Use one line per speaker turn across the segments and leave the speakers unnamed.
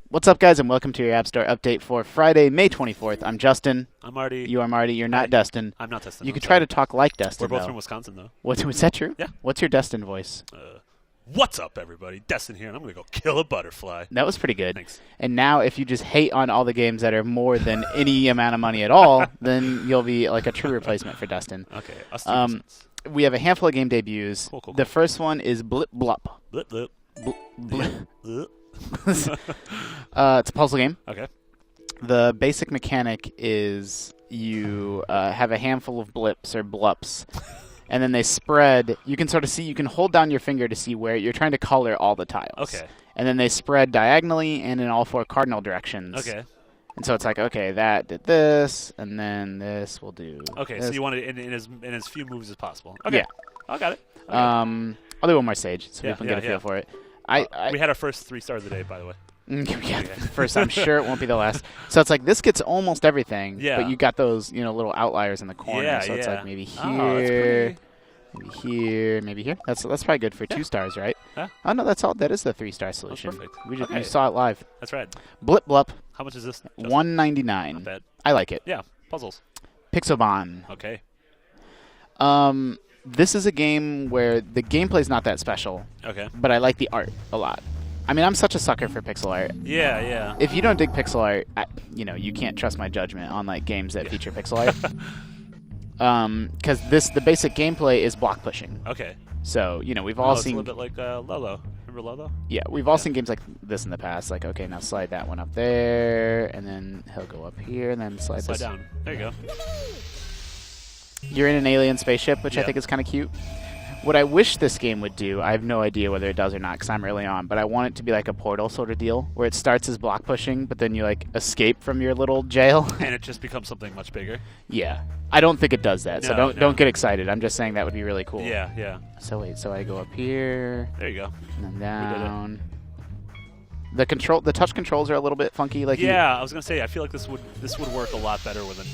What's up, guys, and welcome to your App Store update for Friday, May 24th. I'm Justin.
I'm Marty.
You are Marty. You're not Destin.
I'm not Destin.
You could try to talk like Destin,
We're both
though.
from Wisconsin, though.
Was that true?
Yeah.
What's your Destin voice?
What's up, everybody? Destin here, and I'm going to go kill a butterfly.
That was pretty good.
Thanks.
And now, if you just hate on all the games that are more than any amount of money at all, then you'll be like a true replacement for Destin.
Okay.
We have a handful of game debuts.
Cool.
The first one is Blip Blup.
Blip, blip.
Blip.
Blip.
It's a puzzle game.
Okay.
The basic mechanic is you have a handful of blips or blups, and then they spread. You can sort of see, you can hold down your finger to see where you're trying to color all the tiles.
Okay.
And then they spread diagonally and in all four cardinal directions.
Okay.
And so it's like, okay, that did this, and then this will do.
Okay,
this.
so you want it in as few moves as possible. Okay.
Yeah.
I got it.
I'll do one more stage so people can get a feel
yeah.
for it.
We had our first 3 stars a day, by the way.
Yeah, first, I'm sure it won't be the last. So it's like this gets almost everything, but you got those, little outliers in the corner.
Yeah,
so it's like maybe
here,
maybe here, maybe here. That's probably good for 2 stars, right?
Huh?
Oh no, that's all. That is the 3-star solution.
That's perfect.
We saw it live.
That's right.
Blip Blup.
How much is this?
$1.99.
Not bad.
I like it.
Yeah. Puzzles.
Pixelbon.
Okay.
This is a game where the gameplay's not that special.
Okay.
But I like the art a lot. I mean, I'm such a sucker for pixel art.
Yeah.
If you don't dig pixel art, you can't trust my judgment on like games that feature pixel art. Because the basic gameplay is block pushing.
Okay.
So we've all seen.
It's a little bit like Lolo. Remember Lolo?
Yeah, we've all seen games like this in the past. Like, okay, now slide that one up there, and then he'll go up here, and then slide this
down. There you go.
You're in an alien spaceship, which I think is kind of cute. What I wish this game would do, I have no idea whether it does or not because I'm early on, but I want it to be like a Portal sort of deal where it starts as block pushing, but then you like escape from your little jail.
And it just becomes something much bigger.
Yeah. I don't think it does that, so don't get excited. I'm just saying that would be really cool.
Yeah.
So wait, so I go up here.
There you go.
And then down. The touch controls are a little bit funky. Like
I was gonna say, I feel like this would work a lot better with an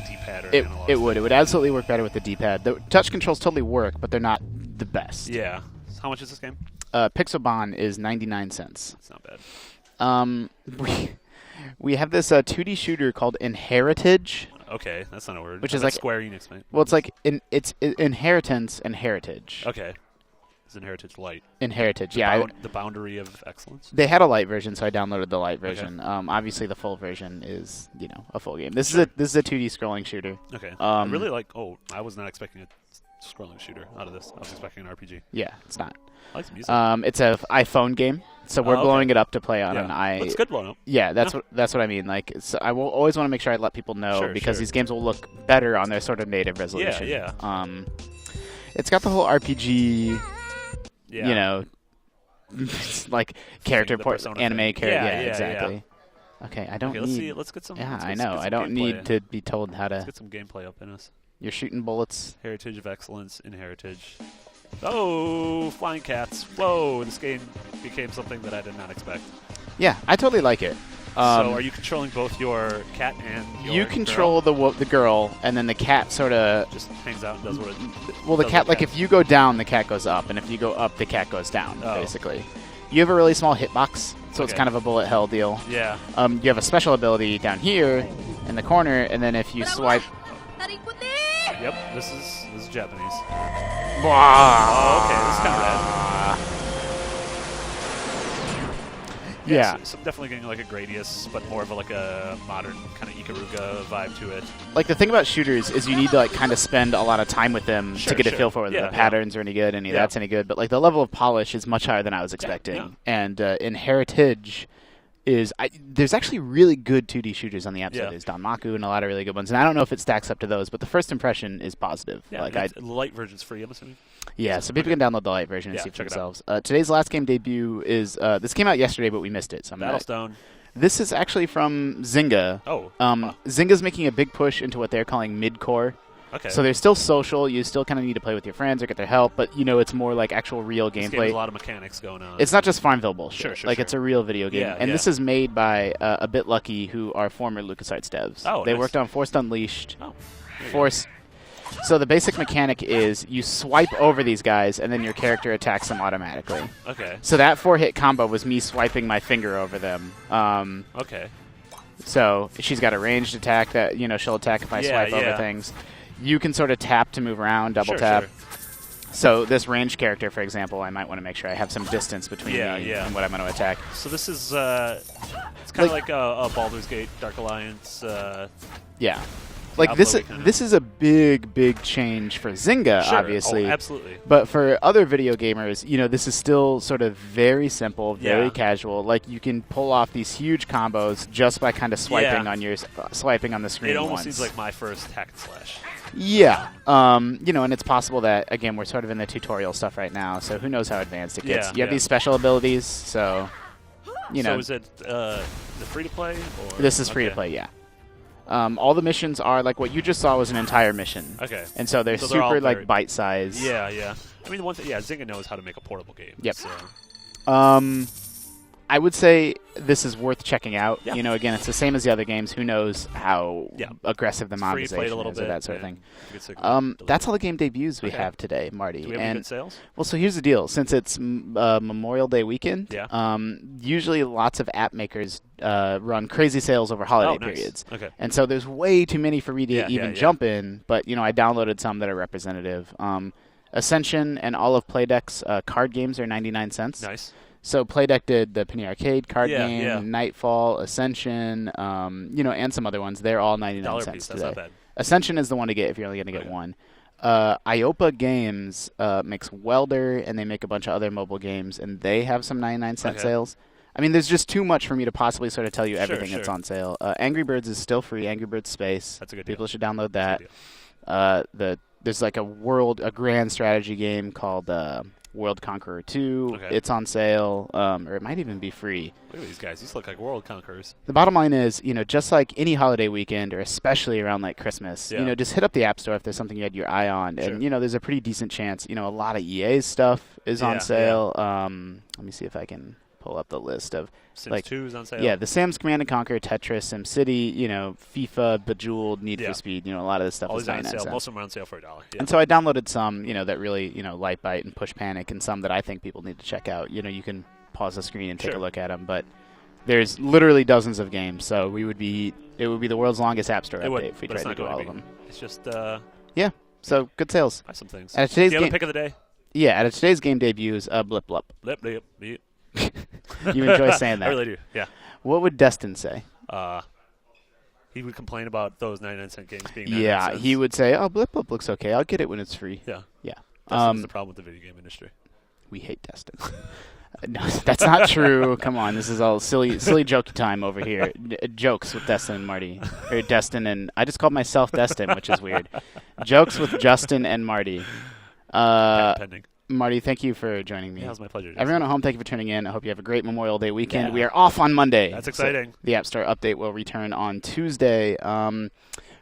D-pad or an analog.
It would absolutely work better with the D-pad. The touch controls totally work, but they're not the best.
Yeah. How much is this game?
Pixelbon is 99 cents.
That's not
bad. We have this 2D shooter called Inheritage.
Okay, that's not a word.
Which is like
Square Enix, mate.
Well, it's like it's inheritance and heritage.
Okay. Is Inheritage light?
Inheritage,
The boundary of excellence.
They had a light version, so I downloaded the light version. Okay. Obviously, the full version is a full game. This is a 2D scrolling shooter.
Okay. I really like. Oh, I was not expecting a scrolling shooter out of this. I was expecting an RPG.
Yeah, it's not.
I like the music.
It's an iPhone game, so we're blowing it up to play on an i.
It's good blowing up.
Yeah, that's what I mean. Like, so I will always want to make sure I let people know because these games will look better on their sort of native resolution.
Yeah.
It's got the whole RPG.
Yeah.
Like character anime character.
Yeah,
exactly. Yeah. Okay, I don't need.
Let's get some.
Yeah, I know. I don't need to be told how to.
Let's get some gameplay up in us.
You're shooting bullets.
Heritage of excellence in Heritage. Oh, flying cats! Whoa, this game became something that I did not expect.
Yeah, I totally like it.
So, are you controlling both your cat and your
You control the girl, and then the cat sort of
just hangs out and does what it.
Well, the cat, like if you go down, the cat goes up, and if you go up, the cat goes down. Basically, you have a really small hitbox, so it's kind of a bullet hell deal.
Yeah.
You have a special ability down here in the corner, and then if you swipe.
Yep, this is Japanese.
Wow.
Oh, okay, this is kind of rad.
Yeah.
So I'm definitely getting like a Gradius, but more of a modern kind of Ikaruga vibe to it.
Like the thing about shooters is you need to like kind of spend a lot of time with them to get a feel for whether the patterns are any good, any of that's any good. But like the level of polish is much higher than I was expecting.
Yeah.
And in Heritage is there's actually really good 2D shooters on the App Store. There's Danmaku and a lot of really good ones. And I don't know if it stacks up to those, but the first impression is positive.
Yeah,
like
the light version's free, I'm assuming.
Yeah, so people can download the light version and see for themselves. Today's last game debut is this came out yesterday, but we missed it. So
Battlestone.
This is actually from Zynga.
Oh.
Zynga's making a big push into what they're calling mid-core.
Okay.
So they're still social. You still kind of need to play with your friends or get their help, but it's more like actual real gameplay.
This game has a lot of mechanics going on.
It's not just Farmville bullshit.
Sure.
It's a real video game.
Yeah,
and this is made by A Bit Lucky, who are former LucasArts devs.
Oh,
They
nice.
worked on Force Unleashed.
Oh.
So the basic mechanic is you swipe over these guys, and then your character attacks them automatically.
Okay.
So that 4-hit combo was me swiping my finger over them.
Okay.
So she's got a ranged attack that, she'll attack if I swipe over things. You can sort of tap to move around, double tap.
Sure.
So this ranged character, for example, I might want to make sure I have some distance between me and what I'm going to attack.
So this is it's kind of like a Baldur's Gate Dark Alliance.
Yeah. Like this is a big change for Zynga, obviously.
Oh, absolutely.
But for other video gamers, this is still sort of very simple, very casual. Like you can pull off these huge combos just by kind of swiping on your swiping on the screen.
It almost
once.
seems like my first hack and slash.
Yeah. And it's possible that again we're sort of in the tutorial stuff right now, so who knows how advanced it gets. You have these special abilities, so
So is it free to play?
This is free to play, yeah. All the missions are like what you just saw was an entire mission.
Okay.
And so they're super like bite size.
Yeah, yeah. I mean, the one thing, Zynga knows how to make a portable game.
Yep.
So.
I would say this is worth checking out.
Yeah.
Again, it's the same as the other games. Who knows how aggressive the monetization is or that sort of thing. That's all the game debuts we have today, Marty.
Do we have any good sales?
Well, so here's the deal. Since it's Memorial Day weekend, usually lots of app makers run crazy sales over holiday periods.
Okay.
And so there's way too many for me to even jump in, but I downloaded some that are representative. Ascension and all of Playdeck's card games are 99 cents.
Nice.
So Playdeck did the Penny Arcade card game, Nightfall, Ascension, and some other ones. They're all 99 cents today.
That's not bad.
Ascension is the one to get if you're only going to get one. IOPA Games makes Welder, and they make a bunch of other mobile games, and they have some 99-cent sales. I mean, there's just too much for me to possibly sort of tell you everything that's on sale. Angry Birds is still free. Angry Birds Space.
That's a good deal.
People should download that. There's like a grand strategy game called World Conqueror 2.
Okay.
It's on sale, or it might even be free.
Look at these guys. These look like world conquerors.
The bottom line is, just like any holiday weekend, or especially around like Christmas, just hit up the App Store if there's something you had your eye on. And, there's a pretty decent chance, a lot of EA's stuff is on sale. Let me see if I can pull up the list of
Sims 2 is on sale.
Yeah, the Sims Command & Conquer, Tetris, SimCity, FIFA, Bejeweled, Need for Speed, a lot of this stuff is 99 cents.
Most of them are on sale for $1. Yeah.
And so I downloaded some, that really, light bite and push panic, and some that I think people need to check out. You can pause the screen and take a look at them, but there's literally dozens of games, so it would be the world's longest App Store update if we tried to do all of them.
It's just
so good sales.
Buy some things.
At today's
do you have a pick of the day?
Yeah, at today's game debuts, Blip Blup.
Blip Blip Blip.
You enjoy saying that.
I really do, yeah.
What would Destin say?
He would complain about those 99-cent games being 99 cents.
He would say, Blip Blip looks okay. I'll get it when it's free.
Yeah.
Yeah.
That's the problem with the video game industry.
We hate Destin. No, that's not true. Come on. This is all silly joke time over here. Jokes with Destin and Marty. Or Destin and... I just called myself Destin, which is weird. Jokes with Justin and Marty.
Pending.
Marty, thank you for joining me.
Yeah, it was my pleasure. Justin.
Everyone at home, thank you for tuning in. I hope you have a great Memorial Day weekend. Yeah. We are off on Monday.
That's exciting.
So the App Store update will return on Tuesday.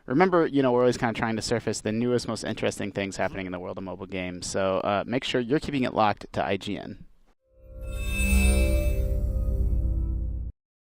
Remember, we're always kind of trying to surface the newest, most interesting things happening in the world of mobile games. So make sure you're keeping it locked to IGN.